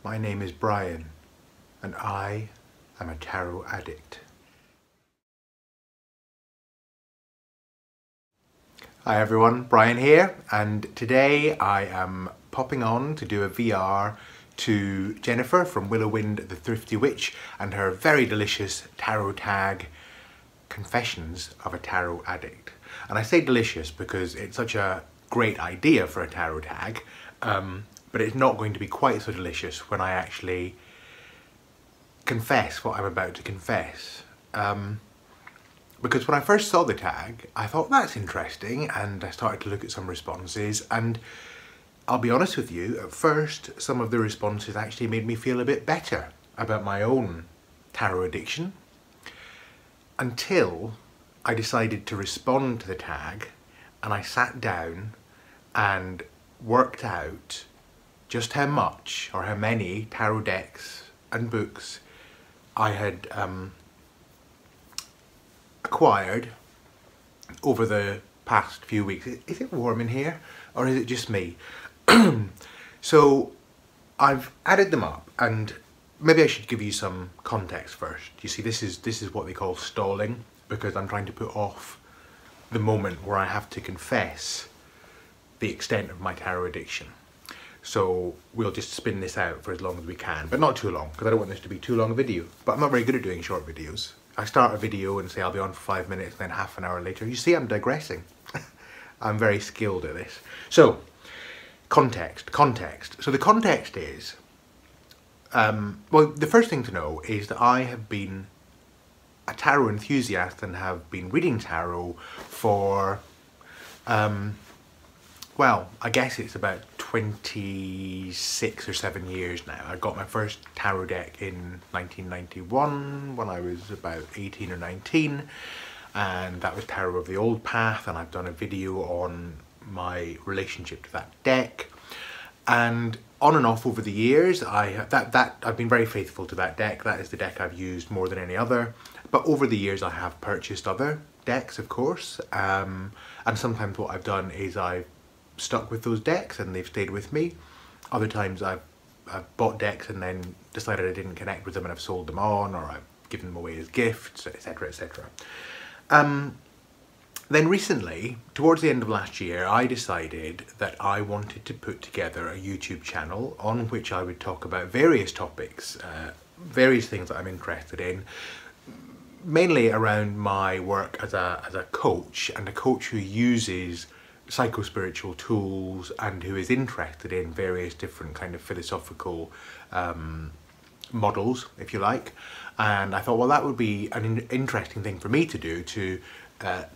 My name is Brian, and I am a tarot addict. Hi everyone, Brian here, and today I am popping on to do a VR to Jennifer from WyllowWynd The Thrifty Witch and her very delicious tarot tag, Confessions of a Tarot Addict. And I say delicious because it's such a great idea for a tarot tag, but it's not going to be quite so delicious when I actually confess what I'm about to confess. Because when I first saw the tag, I thought that's interesting, and I started to look at some responses, and I'll be honest with you, at first some of the responses actually made me feel a bit better about my own tarot addiction, until I decided to respond to the tag and I sat down and worked out just how much or how many tarot decks and books I had acquired over the past few weeks. Is it warm in here or is it just me? So I've added them up, and maybe I should give you some context first. You see, this is what they call stalling, because I'm trying to put off the moment where I have to confess the extent of my tarot addiction. So we'll just spin this out for as long as we can, but not too long, because I don't want this to be too long a video. But I'm not very good at doing short videos. I start a video and say I'll be on for 5 minutes, then half an hour later. You see, I'm digressing. I'm very skilled at this. So, context. So the context is, well, the first thing to know is that I have been a tarot enthusiast and have been reading tarot for, well, I guess it's about 26 or 7 years now. I got my first tarot deck in 1991 when I was about 18 or 19, and that was Tarot of the Old Path, and I've done a video on my relationship to that deck. And on and off over the years, I've been very faithful to that deck. That is the deck I've used more than any other. But over the years I have purchased other decks, of course, and sometimes what I've done is I've stuck with those decks and they've stayed with me. Other times I've bought decks and then decided I didn't connect with them and I've sold them on, or I've given them away as gifts, etc, etc. Then recently, towards the end of last year, I decided that I wanted to put together a YouTube channel on which I would talk about various topics, various things that I'm interested in, mainly around my work as a coach, and a coach who uses psychospiritual tools and who is interested in various different kind of philosophical models, if you like. And I thought, well, that would be an interesting thing for me to do, to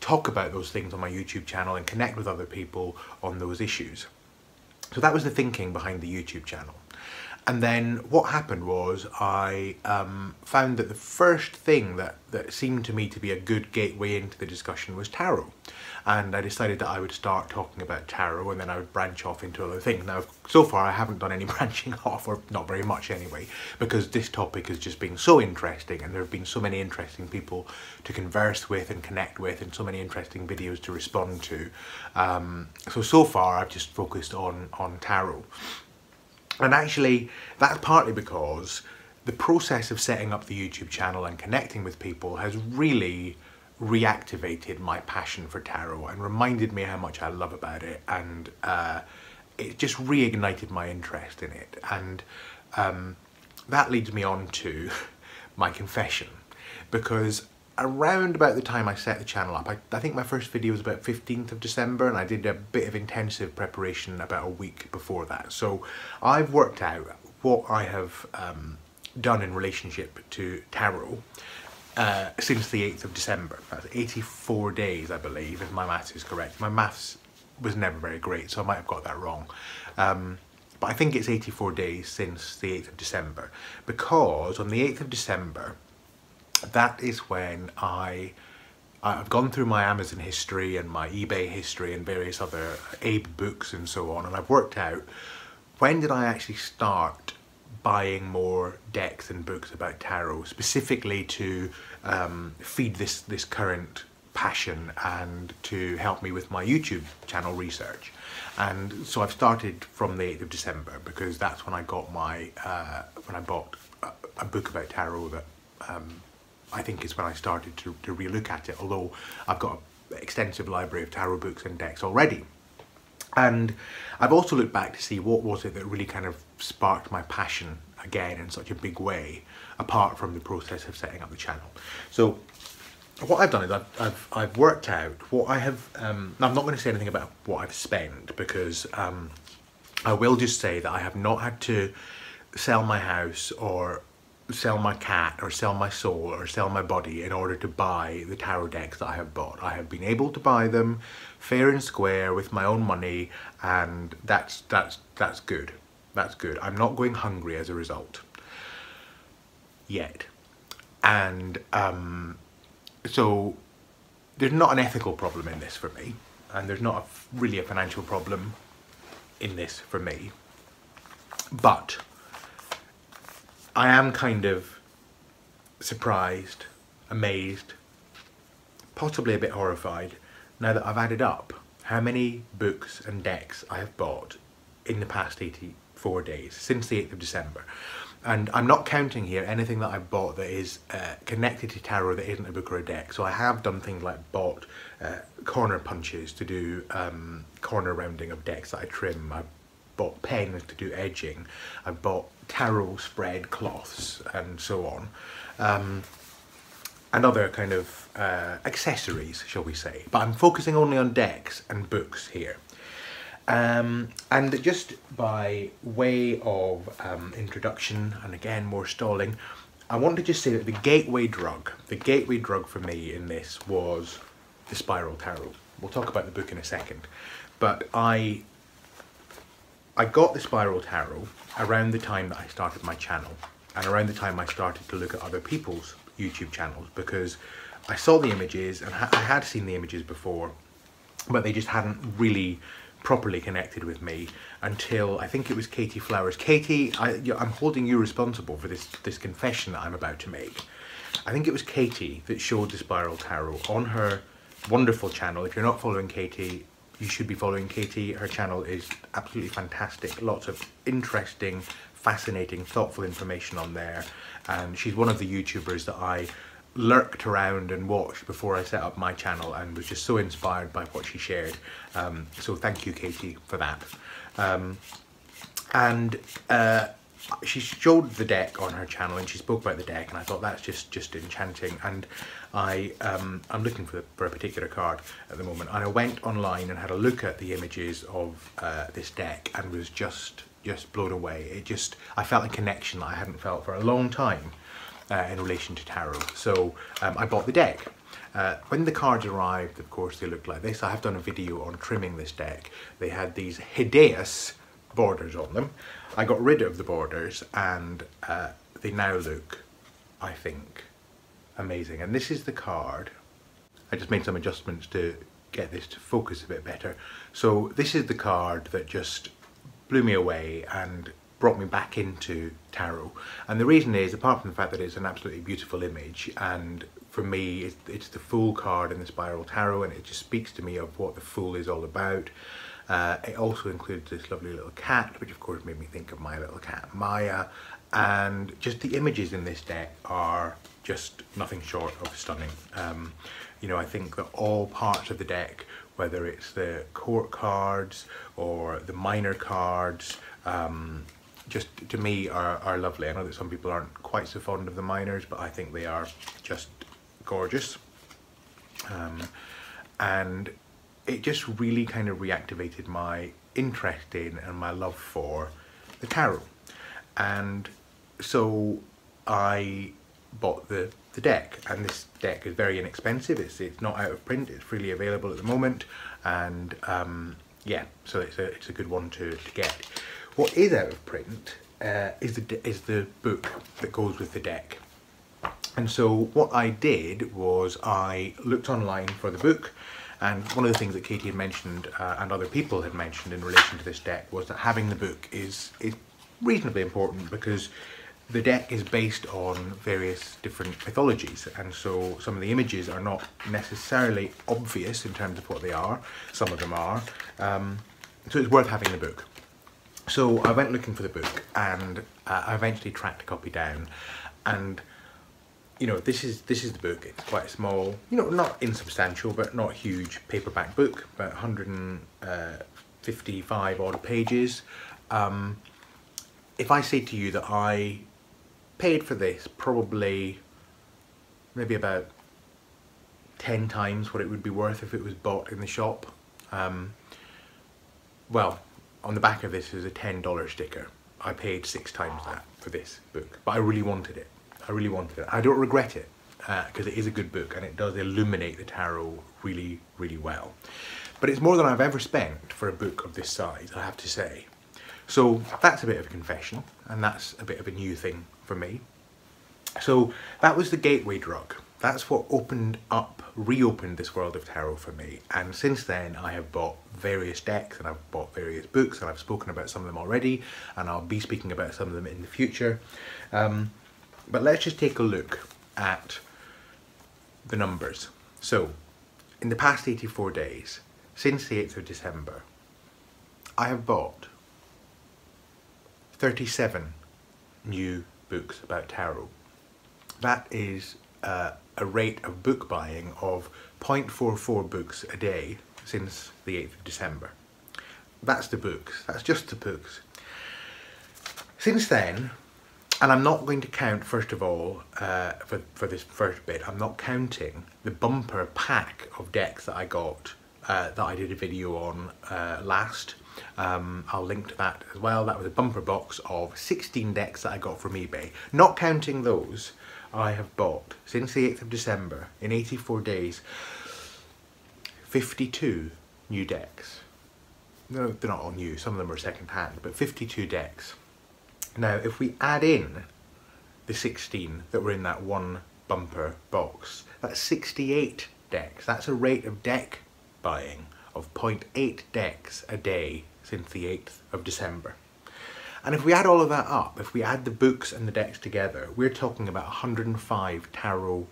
talk about those things on my YouTube channel and connect with other people on those issues. So that was the thinking behind the YouTube channel. And then what happened was I found that the first thing that seemed to me to be a good gateway into the discussion was tarot. And I decided that I would start talking about tarot, and then I would branch off into other things. Now, so far I haven't done any branching off, or not very much anyway, because this topic has just been so interesting, and there have been so many interesting people to converse with and connect with, and so many interesting videos to respond to. So far I've just focused on tarot. And actually, that's partly because the process of setting up the YouTube channel and connecting with people has really reactivated my passion for tarot and reminded me how much I love about it, and it just reignited my interest in it. And that leads me on to my confession, because around about the time I set the channel up, I think my first video was about 15th of December, and I did a bit of intensive preparation about a week before that. So I've worked out what I have done in relationship to tarot since the 8th of December. That's 84 days, I believe, if my maths is correct. My maths was never very great, so I might have got that wrong. But I think it's 84 days since the 8th of December, because on the 8th of December, that is when I've gone through my Amazon history and my eBay history and various other Abe books and so on, and I've worked out when did I actually start buying more decks and books about tarot, specifically to feed this current passion and to help me with my YouTube channel research. And so I've started from the 8th of December because that's when I got my, when I bought a book about tarot that I think is when I started to relook at it, although I've got an extensive library of tarot books and decks already. And I've also looked back to see what was it that really kind of sparked my passion again in such a big way, apart from the process of setting up the channel. So what I've done is I've worked out what I have, I'm not going to say anything about what I've spent, because I will just say that I have not had to sell my house or sell my cat or sell my soul or sell my body in order to buy the tarot decks that I have bought. I have been able to buy them fair and square with my own money, and that's good. That's good. I'm not going hungry as a result yet. And so there's not an ethical problem in this for me, and there's not really a financial problem in this for me, but I am kind of surprised, amazed, possibly a bit horrified now that I've added up how many books and decks I have bought in the past 84 days, since the 8th of December. And I'm not counting here anything that I've bought that is connected to tarot that isn't a book or a deck. So I have done things like bought corner punches to do corner rounding of decks that I trim. I've bought pens to do edging. I've bought tarot spread cloths and so on. And other kind of accessories, shall we say. But I'm focusing only on decks and books here. And just by way of introduction, and again more stalling, I want to just say that the gateway drug for me in this was the Spiral Tarot. We'll talk about the book in a second, but I got the Spiral Tarot around the time that I started my channel, and around the time I started to look at other people's YouTube channels, because I saw the images, and I had seen the images before, but they just hadn't really properly connected with me until I think it was Katie Flowers. Katie, I'm holding you responsible for this confession that I'm about to make. I think it was Katie that showed the Spiral Tarot on her wonderful channel. If you're not following Katie, you should be following Katie. Her channel is absolutely fantastic. Lots of interesting, fascinating, thoughtful information on there. And she's one of the YouTubers that I lurked around and watched before I set up my channel, and was just so inspired by what she shared. So thank you, Katie, for that. She showed the deck on her channel, and she spoke about the deck, and I thought that's just enchanting. And I'm looking for a particular card at the moment, and I went online and had a look at the images of this deck, and was just blown away. I felt a connection that I hadn't felt for a long time in relation to tarot. So I bought the deck. When the cards arrived, of course, they looked like this. I have done a video on trimming this deck. They had these hideous borders on them. I got rid of the borders, and they now look, I think, amazing. And this is the card. I just made some adjustments to get this to focus a bit better. So this is the card that just blew me away and brought me back into tarot. And the reason is, apart from the fact that it's an absolutely beautiful image, and for me it's the Fool card in the Spiral Tarot, and it just speaks to me of what the Fool is all about. It also includes this lovely little cat, which of course made me think of my little cat Maya, and just the images in this deck are just nothing short of stunning. You know, I think that all parts of the deck, whether it's the court cards or the minor cards, just to me are lovely. I know that some people aren't quite so fond of the minors, but I think they are just gorgeous. And it just really kind of reactivated my interest in and my love for the tarot. And so I bought the deck, and this deck is very inexpensive. It's not out of print, it's freely available at the moment, and yeah, so it's a good one to get. What is out of print is the book that goes with the deck. And so what I did was I looked online for the book, and one of the things that Katie had mentioned and other people had mentioned in relation to this deck was that having the book is reasonably important, because the deck is based on various different mythologies, and so some of the images are not necessarily obvious in terms of what they are. Some of them are. so it's worth having the book. So I went looking for the book, and I eventually tracked a copy down, and you know, this is the book. It's quite a small, you know, not insubstantial but not huge paperback book, about 155 odd pages. If I say to you that I paid for this probably maybe about 10 times what it would be worth if it was bought in the shop, well, on the back of this is a $10 sticker. I paid 6 times that for this book, but I really wanted it. I really wanted it. I don't regret it, because it is a good book and it does illuminate the tarot really, really well. But it's more than I've ever spent for a book of this size, I have to say. So that's a bit of a confession, and that's a bit of a new thing for me. So that was the gateway drug. That's what reopened this world of tarot for me. And since then I have bought various decks, and I've bought various books, and I've spoken about some of them already, and I'll be speaking about some of them in the future. But let's just take a look at the numbers. So, in the past 84 days, since the 8th of December, I have bought 37 new books about tarot. That is a rate of book buying of 0.44 books a day since the 8th of December. That's the books, that's just the books. Since then, and I'm not going to count, first of all, for this first bit, I'm not counting the bumper pack of decks that I got, that I did a video on last. I'll link to that as well. That was a bumper box of 16 decks that I got from eBay. Not counting those, I have bought, since the 8th of December, in 84 days, 52 new decks. No, they're not all new, some of them are second hand, but 52 decks. Now, if we add in the 16 that were in that one bumper box, that's 68 decks. That's a rate of deck buying of 0.8 decks a day since the 8th of December. And if we add all of that up, if we add the books and the decks together, we're talking about 105 tarot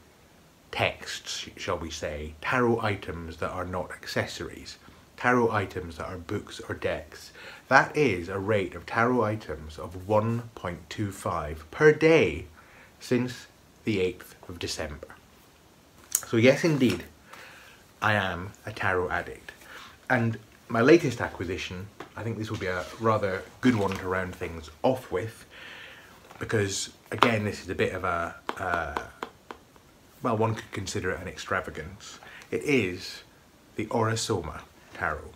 texts, shall we say, tarot items that are not accessories, tarot items that are books or decks. That is a rate of tarot items of 1.25 per day since the 8th of December. So yes, indeed, I am a tarot addict. And my latest acquisition, I think this will be a rather good one to round things off with, because again, this is a bit of a, well, one could consider it an extravagance. It is the Aura-Soma tarot.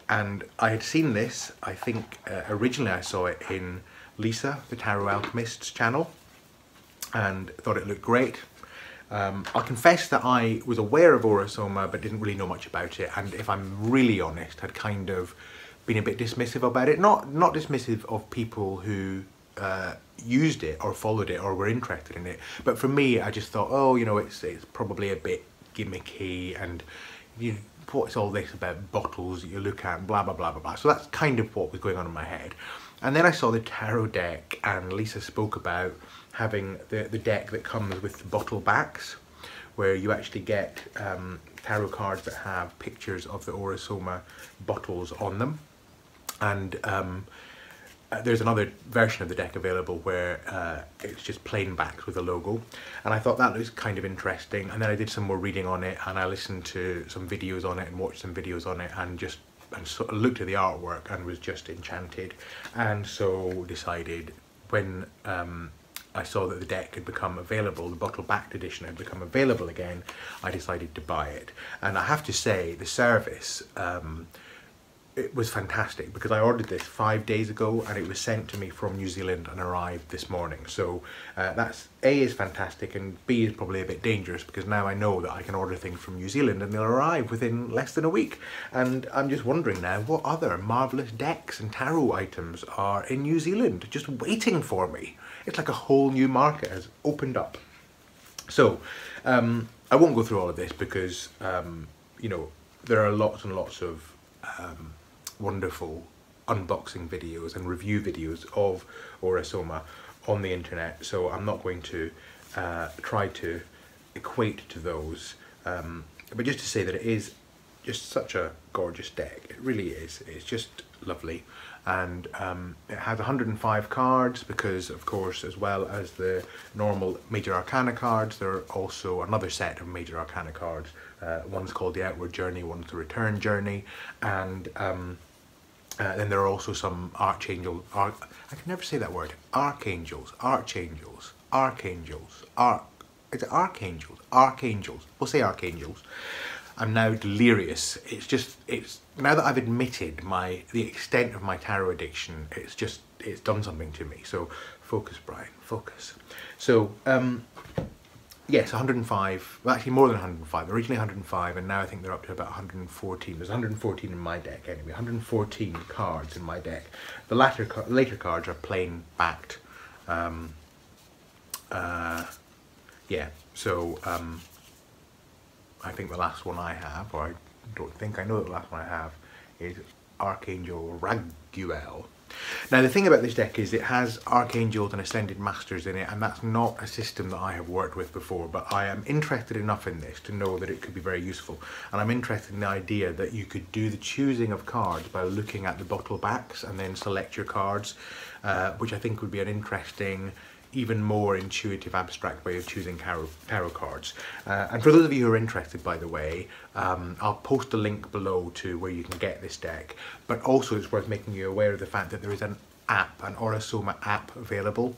And I had seen this, I think originally I saw it in Lisa, the Tarot Alchemist's channel, and thought it looked great. I'll confess that I was aware of Aura-Soma but didn't really know much about it, and if I'm really honest, had kind of been a bit dismissive about it. Not dismissive of people who used it or followed it or were interested in it, but for me I just thought, oh, you know, it's probably a bit gimmicky, and you what's all this about bottles that you look at and blah blah blah blah blah. So that's kind of what was going on in my head. And then I saw the tarot deck, and Lisa spoke about having the deck that comes with the bottle backs, where you actually get tarot cards that have pictures of the Aura-Soma bottles on them. And there's another version of the deck available where it's just plain backs with a logo, and I thought that looks kind of interesting. And then I did some more reading on it, and I listened to some videos on it and watched some videos on it, and just sort of looked at the artwork and was just enchanted. And so decided, when I saw that the deck had become available, the bottle backed edition had become available again, I decided to buy it. And I have to say, the service, it was fantastic, because I ordered this 5 days ago and it was sent to me from New Zealand and arrived this morning. So that's A, is fantastic, and B, is probably a bit dangerous, because now I know that I can order things from New Zealand and they'll arrive within less than a week. And I'm just wondering now, what other marvellous decks and tarot items are in New Zealand just waiting for me? It's like a whole new market has opened up. So I won't go through all of this, because you know, there are lots and lots of wonderful unboxing videos and review videos of Aura-Soma on the internet, so I'm not going to try to equate to those, but just to say that it is just such a gorgeous deck. It really is. It's just lovely. And it has 105 cards because, of course, as well as the normal Major Arcana cards, there are also another set of Major Arcana cards. One's called the Outward Journey, one's the Return Journey, and then there are also some I can never say that word, archangels, is it archangels? Archangels, we'll say archangels. I'm now delirious. It's now that I've admitted the extent of my tarot addiction, it's done something to me. So focus, Brian, focus. So yes, 105, well actually more than 105, originally 105, and now I think they're up to about 114. There's 114 in my deck anyway, 114 cards in my deck. The later cards are plain backed. Yeah, so I think the last one I have, or I don't think, I know that the last one I have, is Archangel Raguel. Now the thing about this deck is it has Archangels and Ascended Masters in it, and that's not a system that I have worked with before, but I am interested enough in this to know that it could be very useful. And I'm interested in the idea that you could do the choosing of cards by looking at the bottle backs and then select your cards, which I think would be an interesting, even more intuitive, abstract way of choosing tarot cards. And for those of you who are interested, by the way, I'll post a link below to where you can get this deck, but also it's worth making you aware of the fact that there is an app, an Aura-Soma app available.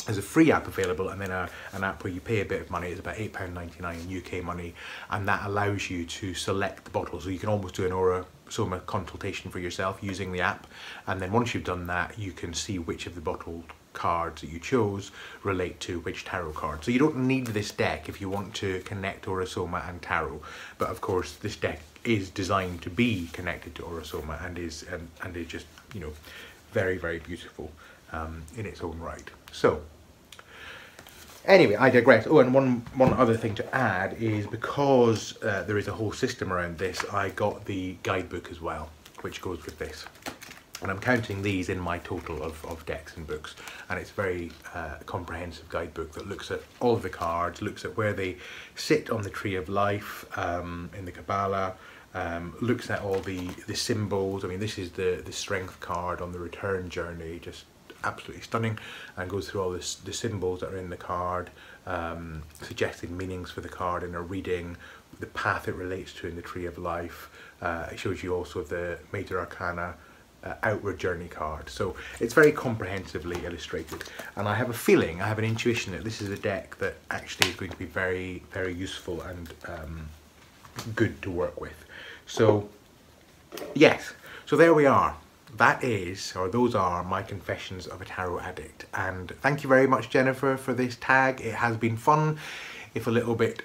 There's a free app available, and then an app where you pay a bit of money. It's about £8.99 in UK money, and that allows you to select the bottle. So you can almost do an Aura-Soma consultation for yourself using the app, and then once you've done that, you can see which of the bottled cards that you chose relate to which tarot card. So you don't need this deck if you want to connect Aura-Soma and tarot, but of course this deck is designed to be connected to Aura-Soma and is just, you know, very, very beautiful in its own right. So anyway, I digress. Oh, and one other thing to add is, because there is a whole system around this, I got the guidebook as well, which goes with this. And I'm counting these in my total of decks and books, and it's a very comprehensive guidebook that looks at all of the cards, looks at where they sit on the tree of life in the Kabbalah, looks at all the symbols. I mean, this is the strength card on the Return Journey, just absolutely stunning, and goes through all the symbols that are in the card, suggested meanings for the card in a reading, the path it relates to in the tree of life. It shows you also the Major Arcana Outward Journey card. So it's very comprehensively illustrated, and I have a feeling, I have an intuition that this is a deck that actually is going to be very, very useful and good to work with. So yes, so there we are. That is, or those are, my Confessions of a Tarot Addict. And thank you very much, Jennifer, for this tag. It has been fun, if a little bit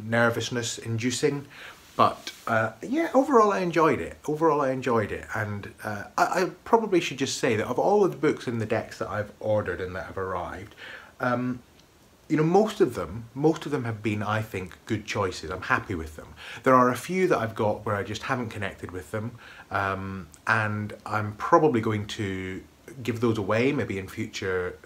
nervousness inducing. But yeah, overall I enjoyed it. And I probably should just say that of all of the books in the decks that I've ordered and that have arrived, you know, most of them have been, I think, good choices. I'm happy with them. There are a few that I've got where I just haven't connected with them, and I'm probably going to give those away maybe in future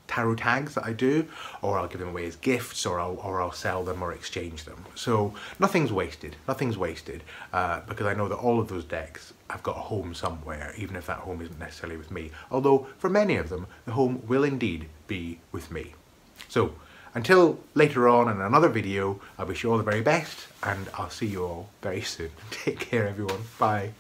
tarot tags that I do, or I'll give them away as gifts, or I'll sell them or exchange them. So nothing's wasted, because I know that all of those decks have got a home somewhere, even if that home isn't necessarily with me. Although for many of them, the home will indeed be with me. So until later on in another video, I wish you all the very best, and I'll see you all very soon. Take care, everyone. Bye.